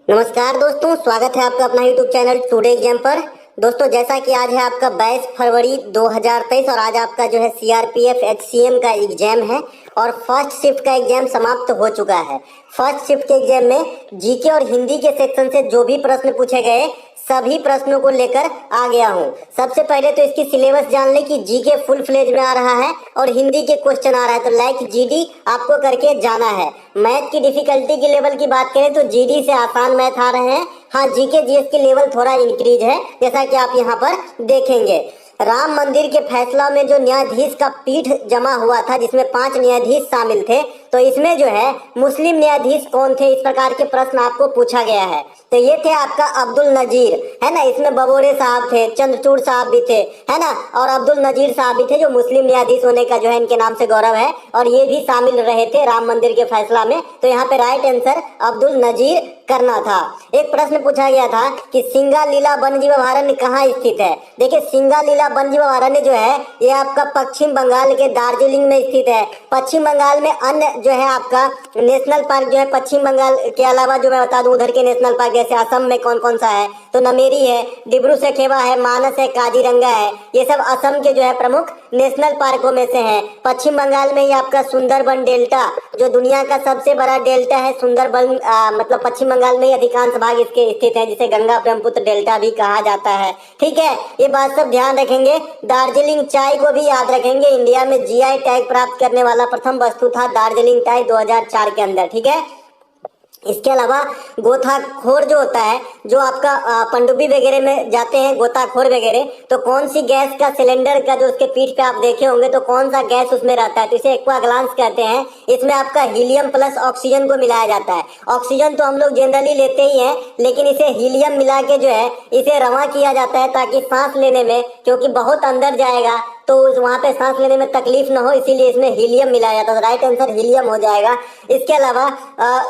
नमस्कार दोस्तों, स्वागत है आपका अपना यूट्यूब चैनल टुडे एग्जाम पर। दोस्तों, जैसा कि आज है आपका 22 फरवरी 2023 और आज आपका जो है सीआरपीएफ एचसीएम का एग्जाम है और फर्स्ट शिफ्ट का एग्जाम समाप्त हो चुका है। फर्स्ट शिफ्ट के एग्जाम में जीके और हिंदी के सेक्शन से जो भी प्रश्न पूछे गए सभी प्रश्नों को लेकर आ गया हूँ। सबसे पहले तो इसकी सिलेबस जान ले कि जीके फुल फ्लेज में आ रहा है और हिंदी के क्वेश्चन आ रहा है, तो लाइक जीडी आपको करके जाना है। मैथ की डिफिकल्टी की लेवल की बात करें तो जीडी से आसान मैथ आ रहे हैं। हाँ, जीके जीएस की लेवल थोड़ा इंक्रीज है, जैसा कि आप यहाँ पर देखेंगे। राम मंदिर के फैसला में जो न्यायाधीश का पीठ जमा हुआ था, जिसमें 5 न्यायाधीश शामिल थे, तो इसमें जो है मुस्लिम न्यायाधीश कौन थे, इस प्रकार के प्रश्न आपको पूछा गया है। तो ये थे आपका अब्दुल नजीर, है ना। इसमें बबोरे साहब थे, चंद्रचूड़ साहब भी थे, है ना, और अब्दुल नजीर साहब भी थे, जो मुस्लिम न्यायाधीश होने का जो है इनके नाम से गौरव है, और ये भी शामिल रहे थे राम मंदिर के फैसला में। तो यहाँ पे राइट आंसर अब्दुल नजीर करना था। एक प्रश्न पूछा गया था कि सिंगालीला वन्यजीव अभयारण्य कहाँ स्थित है। देखिए, सिंगालीला वन्यजीव अभयारण्य जो है ये आपका पश्चिम बंगाल के दार्जिलिंग में स्थित है। पश्चिम बंगाल में अन्य जो है आपका नेशनल पार्क जो है, पश्चिम बंगाल के अलावा जो मैं बता दूं उधर के नेशनल पार्क जैसे असम में कौन कौन सा है, तो नमेरी है, डिब्रू सखेबा है, मानस है, काजीरंगा है। ये सब असम के जो है प्रमुख नेशनल पार्कों में से हैं। पश्चिम बंगाल में ही आपका सुंदरबन डेल्टा, जो दुनिया का सबसे बड़ा डेल्टा है, सुंदरबन मतलब पश्चिम बंगाल में ही अधिकांश भाग इसके स्थित है, जिसे गंगा ब्रह्मपुत्र डेल्टा भी कहा जाता है। ठीक है, ये बात सब ध्यान रखेंगे। दार्जिलिंग चाय को भी याद रखेंगे। इंडिया में जीआई टैग प्राप्त करने वाला प्रथम वस्तु था दार्जिलिंग चाय 2004 के अंदर। ठीक है, इसके अलावा गोताखोर जो होता है, जो आपका पनडुब्बी वगैरह में जाते हैं गोताखोर वगैरह, तो कौन सी गैस का सिलेंडर का जो उसके पीठ पे आप देखे होंगे, तो कौन सा गैस उसमें रहता है, तो इसे एक्वाग्लांस कहते हैं। इसमें आपका हीलियम प्लस ऑक्सीजन को मिलाया जाता है। ऑक्सीजन तो हम लोग जनरली लेते ही हैं, लेकिन इसे हीलियम मिला के जो है इसे रवा किया जाता है, ताकि सांस लेने में, क्योंकि बहुत अंदर जाएगा तो वहाँ पे सांस लेने में तकलीफ ना हो, इसीलिए इसमें हीलियम मिलाया जाता है। तो राइट आंसर हीलियम हो जाएगा। इसके अलावा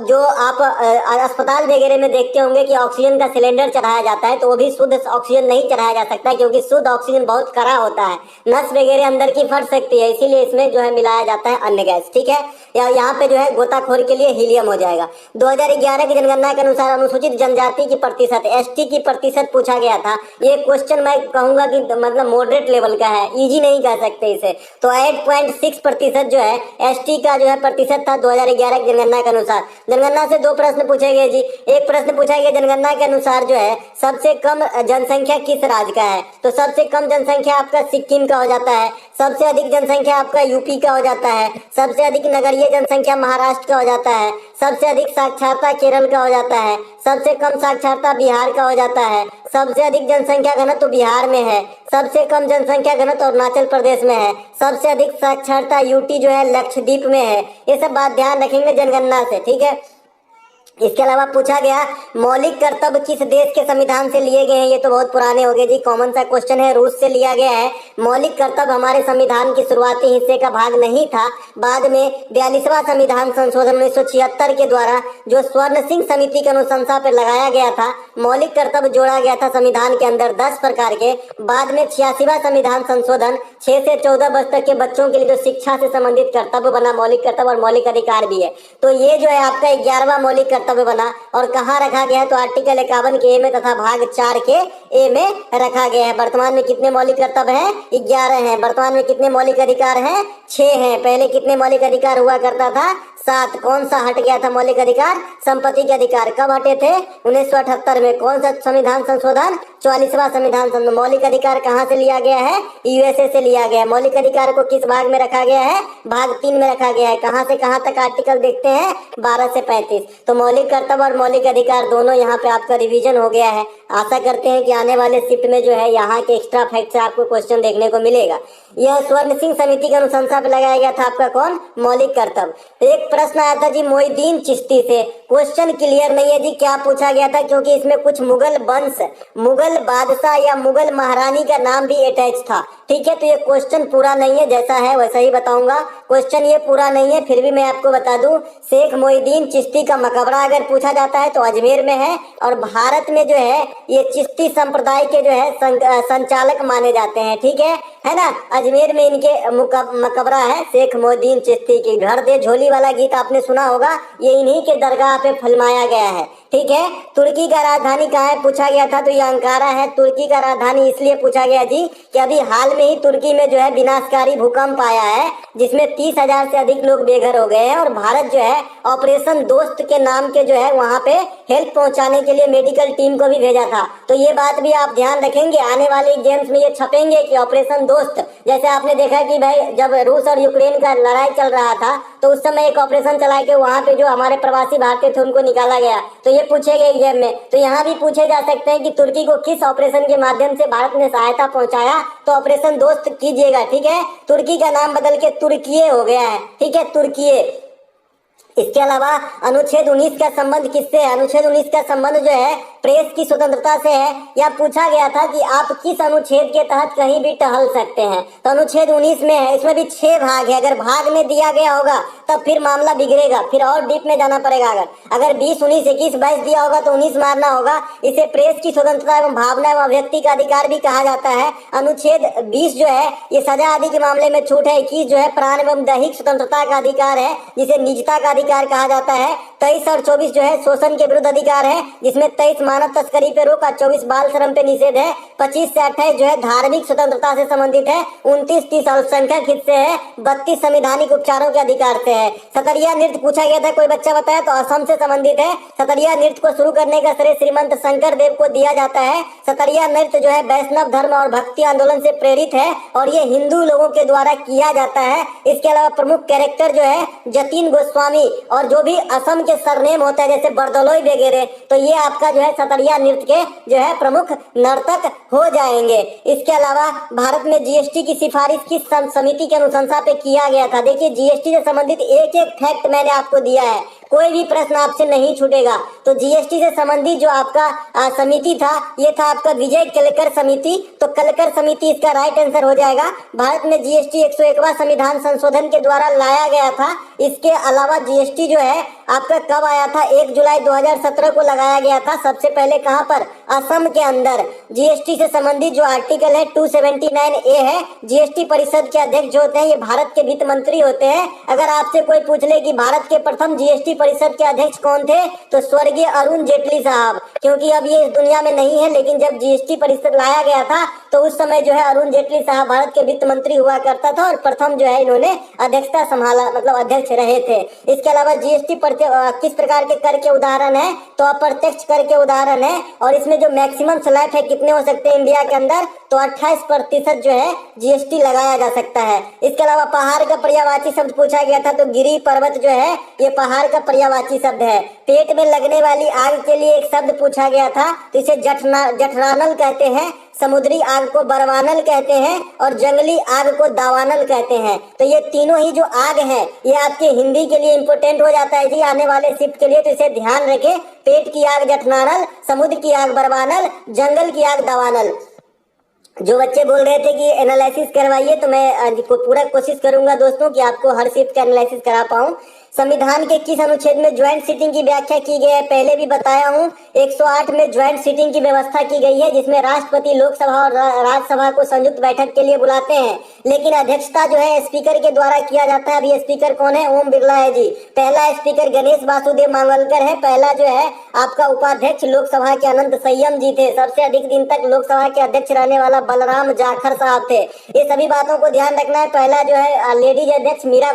जो आप अस्पताल वगैरह में देखते होंगे कि ऑक्सीजन का सिलेंडर चढ़ाया जाता है, तो वो भी शुद्ध ऑक्सीजन नहीं चढ़ाया जा सकता, क्योंकि शुद्ध ऑक्सीजन बहुत कड़ा होता है, नस वगैरह अंदर की फट सकती है, इसीलिए इसमें जो है मिलाया जाता है अन्य गैस। ठीक है, या यहाँ पे जो है गोताखोर के लिए हीलियम हो जाएगा। 2011 की जनगणना के अनुसार अनुसूचित जनजाति की प्रतिशत, एसटी की प्रतिशत पूछा गया था। ये क्वेश्चन मैं कहूंगा कि मतलब मॉडरेट लेवल का है, इजी नहीं कह सकते इसे। तो 8.6% जो है एसटी का जो है प्रतिशत था 2011 की जनगणना के अनुसार। जनगणना से 2 प्रश्न पूछे गए जी। एक प्रश्न पूछा गया जनगणना के अनुसार जो है सबसे कम जनसंख्या किस राज्य का है, तो सबसे कम जनसंख्या आपका सिक्किम का हो जाता है, सबसे अधिक जनसंख्या आपका यूपी का हो जाता है, सबसे अधिक नगरीय जनसंख्या महाराष्ट्र का हो जाता है, सबसे अधिक साक्षरता केरल का हो जाता है, सबसे कम साक्षरता बिहार का हो जाता है, सबसे अधिक जनसंख्या घनत्व तो बिहार में है, सबसे कम जनसंख्या घनत्व अरुणाचल प्रदेश में है, सबसे अधिक साक्षरता यूटी जो है लक्षद्वीप में है। ये सब बात ध्यान रखेंगे जनगणना से। ठीक है, इसके अलावा पूछा गया मौलिक कर्तव्य किस देश के संविधान से लिए गए हैं। ये तो बहुत पुराने हो गए जी, कॉमन सा क्वेश्चन है, रूस से लिया गया है। मौलिक कर्तव्य हमारे संविधान के शुरुआती हिस्से का भाग नहीं था। बाद में 42वां संविधान संशोधन 1976 के द्वारा जो स्वर्ण सिंह समिति की अनुशंसा पर लगाया गया था, मौलिक कर्तव्य जोड़ा गया था संविधान के अंदर 10 प्रकार के। बाद में 86वां संविधान संशोधन 6 से 14 वर्ष तक के बच्चों के लिए जो शिक्षा से संबंधित कर्तव्य बना, मौलिक कर्तव्य और मौलिक अधिकार भी है। तो ये जो है आपका 11वां मौलिक कर्तव्य बना और कहाँ रखा गया है, तो आर्टिकल 51 के ए में तथा भाग 4 के ए में रखा गया है। वर्तमान में कितने मौलिक कर्तव्य हैं? 11 हैं। वर्तमान में कितने मौलिक अधिकार हैं? 6 हैं। पहले कितने मौलिक अधिकार हुआ करता था? 7। कौन सा हट गया था मौलिक अधिकार? संपत्ति के अधिकार। कब हटे थे? 1978 में। कौन सा संविधान संशोधन? 44वां संविधान संशोधन। मौलिक अधिकार कहाँ से लिया गया है? यूएसए से लिया गया है। मौलिक अधिकार को किस भाग में रखा गया है? भाग 3 में रखा गया है। कहाँ से कहाँ तक आर्टिकल देखते हैं? 12 से 35। तो मौलिक कर्तव्य और मौलिक अधिकार दोनों यहाँ पे आपका रिवीजन हो गया है। आशा करते हैं कि आने वाले शिफ्ट में जो है यहाँ के एक्स्ट्रा फैक्ट से आपको क्वेश्चन देखने को मिलेगा। यह स्वर्ण सिंह समिति की अनुशंसा पे लगाया गया था आपका कौन? मौलिक कर्तव्य। एक प्रश्न आया था जी मोइनुद्दीन चिश्ती से, क्वेश्चन क्लियर नहीं है जी क्या पूछा गया था, क्योंकि इसमें कुछ मुगल वंश, मुगल बादशाह या मुगल महारानी का नाम भी अटैच था। ठीक है, तो ये क्वेश्चन पूरा नहीं है, जैसा है वैसा ही बताऊंगा। क्वेश्चन ये पूरा नहीं है, फिर भी मैं आपको बता दूं, शेख मोइनुद्दीन चिश्ती का मकबरा अगर पूछा जाता है तो अजमेर में है, और भारत में जो है ये चिश्ती संप्रदाय के जो है संचालक माने जाते हैं। ठीक है ना, अजमेर में इनके मकबरा है शेख मोइनुद्दीन चिश्ती की। घर दे झोली वाला गीत आपने सुना होगा, ये इन्हीं के दरगाह पे फिल्माया गया है। ठीक है। तुर्की का राजधानी कहाँ है पूछा गया था, तो ये अंकारा है। तुर्की का राजधानी इसलिए पूछा गया जी कि अभी हाल में ही तुर्की में जो है विनाशकारी भूकंप आया है, जिसमें 30,000 से अधिक लोग बेघर हो गए हैं, और भारत जो है ऑपरेशन दोस्त के नाम के जो है वहां पे हेल्प पहुंचाने के लिए मेडिकल टीम को भी भेजा था। तो ये बात भी आप ध्यान रखेंगे, आने वाले एग्जाम्स में ये छपेंगे कि ऑपरेशन दोस्त, जैसे आपने देखा कि भाई जब रूस और यूक्रेन का लड़ाई चल रहा था तो उस समय एक ऑपरेशन चला के वहां पे जो हमारे प्रवासी भारतीय थे उनको निकाला गया, तो ये पूछे गए एग्जाम में। तो यहाँ भी पूछे जा सकते हैं कि तुर्की को किस ऑपरेशन के माध्यम से भारत ने सहायता पहुंचाया, तो ऑपरेशन दोस्त कीजिएगा, ठीक है। तुर्की का नाम बदल के तुर्कीये हो गया है, ठीक है, तुर्कीये। इसके अलावा अनुच्छेद 19 का संबंध किससे है? अनुच्छेद 19 का संबंध जो है प्रेस की स्वतंत्रता से है। या पूछा गया था कि आप किस अनुच्छेद के तहत कहीं भी टहल सकते हैं, तो अनुच्छेद 19 में है। इसमें भी 6 भाग है, अगर भाग में दिया गया होगा तब फिर मामला बिगड़ेगा, फिर और डीप में जाना पड़ेगा। अगर 20, 19, 21, 22 दिया होगा तो 19 मारना होगा। इसे प्रेस की स्वतंत्रता एवं भावना एवं अभिव्यक्ति का अधिकार भी कहा जाता है। अनुच्छेद 20 जो है ये सजा आदि के मामले में छूट है। 21 जो है प्राण एवं दैहिक स्वतंत्रता का अधिकार है, जिसे निजता का अधिकार कहा जाता है। 23 और 24 जो है शोषण के विरुद्ध अधिकार है, जिसमें 23 मानव तस्करी पे रोक और 24 बाल श्रम पे निषेध है। 25 से 28 जो है धार्मिक स्वतंत्रता से संबंधित है। 29, 30 अल्पसंख्यक हित से है। 32 संवैधानिक उपचारों के अधिकार से है। सतरिया नृत्य पूछा गया था, कोई बच्चा बताया, तो असम से संबंधित है। सतरिया नृत्य को शुरू करने का श्रेय श्रीमंत शंकर देव को दिया जाता है। सतरिया नृत्य जो है वैष्णव धर्म और भक्ति आंदोलन से प्रेरित है और ये हिंदू लोगों के द्वारा किया जाता है। इसके अलावा प्रमुख कैरेक्टर जो है जतीन गोस्वामी, और जो भी असम के सरनेम होता है जैसे बरदलोई वगैरह, तो ये आपका जो है सतरिया नृत्य के जो है प्रमुख नर्तक हो जाएंगे। इसके अलावा भारत में जीएसटी की सिफारिश किस समिति के अनुशंसा पे किया गया था? देखिए जीएसटी से संबंधित एक एक फैक्ट मैंने आपको दिया है, कोई भी प्रश्न आपसे नहीं छूटेगा। तो जीएसटी से संबंधित जो आपका समिति था ये था आपका विजय केलकर समिति, तो केलकर समिति इसका राइट आंसर हो जाएगा। भारत में जीएसटी 101वां संविधान संशोधन के द्वारा लाया गया था। इसके अलावा जीएसटी जो है आपका कब आया था? 1 जुलाई 2017 को लगाया गया था। सबसे पहले कहां पर? असम के अंदर। जीएसटी से संबंधित जो आर्टिकल है 279A है। जीएसटी परिषद के अध्यक्ष जो होते हैं ये भारत के वित्त मंत्री होते हैं। अगर आपसे कोई पूछ ले कि भारत के प्रथम जीएसटी परिषद के अध्यक्ष कौन थे, तो स्वर्गीय अरुण जेटली साहब, क्योंकि अब ये इस दुनिया में नहीं है, लेकिन जब जीएसटी परिषद लाया गया था तो उस समय जो है अरुण जेटली साहब भारत के वित्त मंत्री हुआ करता था और प्रथम जो है इन्होंने अध्यक्षता संभाला, मतलब अध्यक्ष रहे थे। इसके अलावा जीएसटी किस प्रकार के कर के उदाहरण है? तो अप्रत्यक्ष कर के उदाहरण है, और इसमें जो मैक्सिमम स्लैब है कितने हो सकते हैं इंडिया के अंदर? तो 28% जो है जीएसटी लगाया जा सकता है। इसके अलावा पहाड़ का पर्यायवाची शब्द पूछा गया था, तो गिरी पर्वत जो है ये पहाड़ का पर्यायवाची शब्द है। पेट में लगने वाली आग के लिए एक शब्द पूछा गया था, तो इसे जठरानल कहते हैं। समुद्री आग को बरवानल कहते हैं और जंगली आग को दावानल कहते हैं। तो ये तीनों ही जो आग है ये आपके हिंदी के लिए इंपोर्टेंट हो जाता है जी आने वाले शिफ्ट के लिए, तो इसे ध्यान रखें। पेट की आग जठरानल, समुद्र की आग बरवानल, जंगल की आग दावानल। जो बच्चे बोल रहे थे कि एनालिसिस करवाइए, तो मैं पूरा कोशिश करूंगा दोस्तों कि आपको हर शिफ्ट का एनालिसिस करा पाऊं। संविधान के किस अनुच्छेद में ज्वाइंट सीटिंग की व्याख्या की गई है? पहले भी बताया हूं, 108 में ज्वाइंट सीटिंग की व्यवस्था की गई है, जिसमें राष्ट्रपति लोकसभा और राज्यसभा को संयुक्त बैठक के लिए बुलाते हैं, लेकिन अध्यक्षता जो है स्पीकर के द्वारा किया जाता है। अभी स्पीकर कौन है? ओम बिरला है जी। पहला स्पीकर गणेश वासुदेव मांवलकर है। पहला जो है आपका उपाध्यक्ष लोकसभा के अनंत संयम जी थे। सबसे अधिक दिन तक लोकसभा के अध्यक्ष रहने वाला बलराम जाखड़ साहब थे। ये सभी बातों को ध्यान रखना है। पहला जो है लेडीज अध्यक्ष मीरा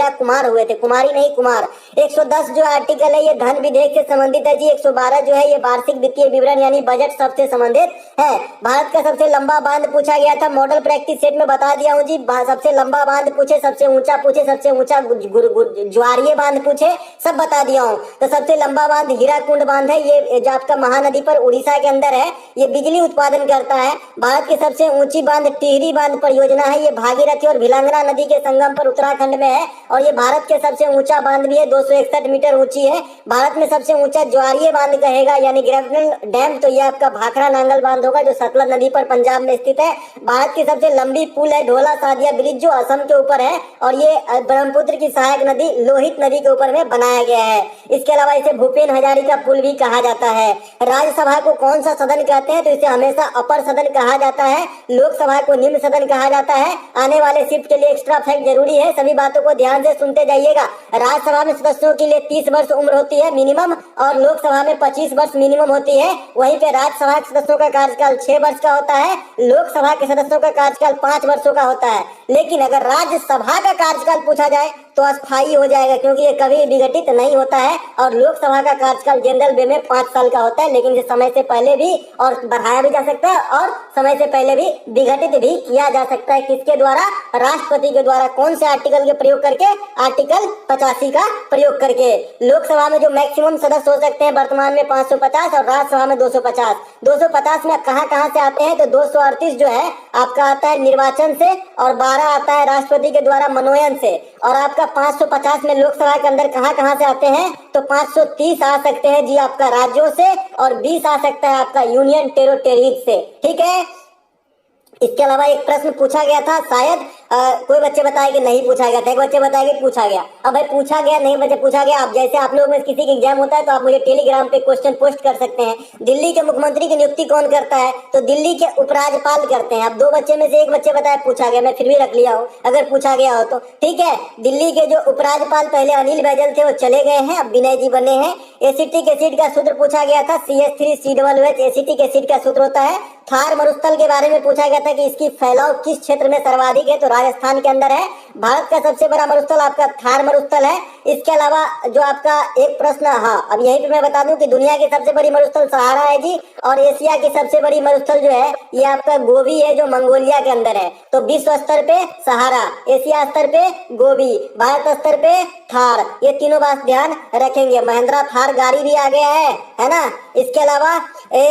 कुमार हुए थे, कुमारी नहीं कुमार। 110 जो आर्टिकल है ये धन विधेयक से संबंधित है जी। 112 जो है ये वार्षिक वित्तीय विवरण यानी बजट सबसे संबंधित है। भारत का सबसे लंबा बांध पूछा गया था, मॉडल प्रैक्टिस सेट में बता दिया हूँ जी। सबसे लंबा बांध पूछे, सबसे ऊंचा पूछे, सबसे ऊंचा ज्वारीय बांध पूछे, सब बता दिया हूँ। तो सबसे लंबा बांध हीराकुंड बांध है, ये जो आपका महानदी पर उड़ीसा के अंदर है, ये बिजली उत्पादन करता है। भारत की सबसे ऊंची बांध टिहरी बांध परियोजना है, ये भागीरथी और भिलांगना नदी के संगम पर उत्तराखंड में है, और ये भारत के सबसे ऊंचा बांध भी है, 261 मीटर ऊंची है। भारत में सबसे ऊंचा ज्वारीय बांध कहेगा यानी ग्रेविटल डैम, तो ये आपका भाखड़ा नांगल बांध होगा जो सतलज नदी पर पंजाब में स्थित है। भारत की सबसे लंबी पुल है ढोला सादिया ब्रिज जो असम के ऊपर है और ये ब्रह्मपुत्र की सहायक नदी लोहित नदी के ऊपर में बनाया गया है। इसके अलावा इसे भूपेन हजारिका पुल भी कहा जाता है। राज्यसभा को कौन सा सदन कहते हैं? तो इसे हमेशा अपर सदन कहा जाता है। लोकसभा को निम्न सदन कहा जाता है। आने वाले शिफ्ट के लिए एक्स्ट्रा फैक्ट जरूरी है, सभी बातों को ध्यान से सुनते जाइएगा। राज्यसभा में सदस्यों के लिए 30 वर्ष उम्र होती है मिनिमम और लोकसभा में 25 वर्ष मिनिमम होती है। वहीं पे राज्यसभा के सदस्यों का कार्यकाल 6 वर्ष का होता है, लोकसभा के सदस्यों का कार्यकाल 5 वर्षों का होता है। लेकिन अगर राज्यसभा का कार्यकाल पूछा जाए तो अस्थायी हो जाएगा, क्योंकि ये कभी विघटित नहीं होता है और लोकसभा का कार्यकाल जनरल वे में 5 साल का होता है, लेकिन इसे समय से पहले भी और बढ़ाया भी जा सकता है और समय से पहले भी विघटित भी किया जा सकता है। किसके द्वारा? राष्ट्रपति के द्वारा। कौन से आर्टिकल के प्रयोग करके? आर्टिकल 85 का प्रयोग करके। लोकसभा में जो मैक्सिमम सदस्य हो सकते हैं वर्तमान में 550 और राज्यसभा में 250। 250 में कहां से आते हैं? तो 238 जो है आपका आता है निर्वाचन से और 12 आता है राष्ट्रपति के द्वारा मनोनयन से। और आपका 550 में लोकसभा के अंदर कहां से आते हैं? तो 530 आ सकते हैं जी आपका राज्यों से और 20 आ सकता है आपका यूनियन टेरिटरीज से। ठीक है। इसके अलावा एक प्रश्न पूछा गया था, शायद कोई बच्चे बताए कि नहीं पूछा गया था, एक बच्चे बताए कि पूछा गया। अब भाई पूछा गया नहीं बच्चे पूछा गया, आप जैसे आप लोग में किसी की एग्जाम होता है तो आप मुझे टेलीग्राम पे क्वेश्चन पोस्ट कर सकते हैं। दिल्ली के मुख्यमंत्री की नियुक्ति कौन करता है? तो दिल्ली के उपराज्यपाल करते हैं। अब 2 बच्चे में से एक बच्चे बताए पूछा गया, मैं फिर भी रख लिया हूँ अगर पूछा गया हो तो। ठीक है। दिल्ली के जो उपराज्यपाल पहले अनिल बैजल थे वो चले गए हैं, अब विनय जी बने हैं। एसिटिक एसिड का सूत्र पूछा गया था, CH3COOH एसिटिक एसिड का सूत्र होता है। थार मरुस्थल के बारे में पूछा गया था कि इसकी फैलाव किस क्षेत्र में सर्वाधिक है? तो राजस्थान के अंदर है। भारत का सबसे बड़ा मरुस्थल आपका थार मरुस्थल है। इसके अलावा जो आपका एक प्रश्न, हाँ अब यहीं पे मैं बता दूं कि दुनिया की सबसे बड़ी मरुस्थल सहारा है जी, और एशिया की सबसे बड़ी मरुस्थल जो है ये आपका गोबी है जो मंगोलिया के अंदर है। तो विश्व स्तर पे सहारा, एशिया स्तर पे गोबी, भारत स्तर पे थार, ये तीनों बात ध्यान रखेंगे। महिंद्रा थार गाड़ी भी आ गया है ना। इसके अलावा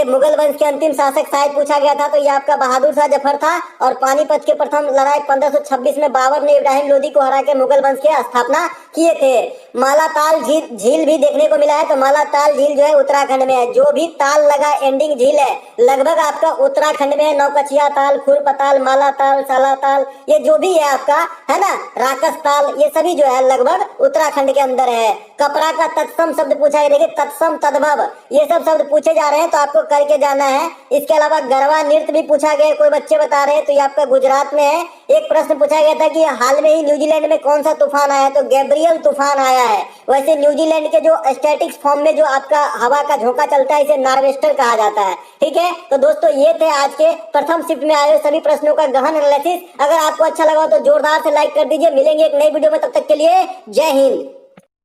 मुगल वंश के अंतिम शासक शायद पूछा गया था, तो ये आपका बहादुर शाह जफर था। और पानीपत के प्रथम लड़ाई 1526 में बाबर ने इब्राहिम लोदी को हरा के मुगल वंश की स्थापना किए थे। मालाताल झील भी देखने को मिला है, तो मालाताल झील जो है उत्तराखंड में है। जो भी ताल लगा एंडिंग झील है लगभग आपका उत्तराखंड में है। नौकचिया ताल, खुरपताल, मालाताल, सालाताल, ये जो भी है आपका है ना, राकस ताल, ये सभी जो है लगभग उत्तराखंड के अंदर है। कपड़ा का तत्सम शब्द पूछा गया, देखिए तत्सम, तद्भव, ये सब शब्द पूछे जा रहे हैं तो आपको करके जाना है। इसके अलावा गरबा नृत्य भी पूछा गया, कोई बच्चे बता रहे हैं, तो ये आपका गुजरात में है। एक प्रश्न पूछा गया था कि हाल में ही न्यूजीलैंड में कौन सा तूफान आया? तो गैब्रियल तूफान आया है। वैसे न्यूजीलैंड के जो स्टैटिक्स फॉर्म में जो आपका हवा का झोंका चलता है इसे नॉर्वेस्टर कहा जाता है। ठीक है। तो दोस्तों ये थे आज के प्रथम शिफ्ट में आए सभी प्रश्नों का गहन एनालिसिस। अगर आपको अच्छा लगा तो जोरदार से लाइक कर दीजिए। मिलेंगे एक नई वीडियो में, तब तक के लिए जय हिंद।